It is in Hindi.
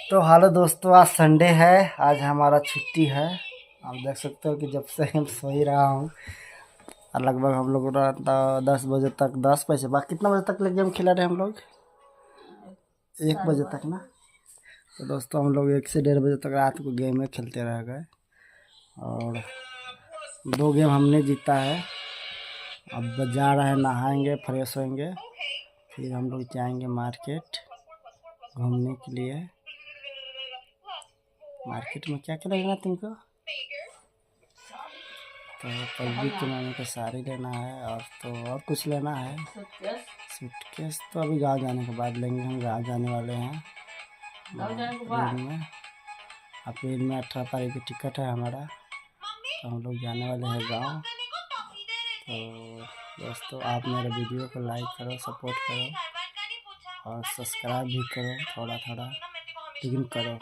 तो हेलो दोस्तों, आज संडे है। आज हमारा छुट्टी है। आप देख सकते हो कि जब से हम सो ही रहा हूँ और लगभग हम लोग 10 बजे तक 10 बजे बाद कितना बजे तक ले गेम खेला रहे हम लोग 1 बजे तक ना। तो दोस्तों हम लोग 1 से 1:30 बजे तक रात को गेम में खेलते रह गए और 2 गेम हमने जीता है। अब जा रहे हैं, नहाएंगे, फ्रेश होंगे, फिर हम लोग जाएंगे मार्केट घूमने के लिए। मार्केट में क्या क्या लगना तुमको? तो पल्लवी की मामी को साड़ी लेना है और कुछ लेना है। सूटकेस तो अभी गाँव जाने के बाद लेंगे। हम गाँव जाने वाले हैं अप्रैल में 18 तारीख की टिकट है हमारा। तो हम लोग जाने वाले हैं गाँव। तो दोस्तों आप मेरे वीडियो को लाइक करो, सपोर्ट करो और सब्सक्राइब भी करो, थोड़ा थोड़ा लेकिन करो।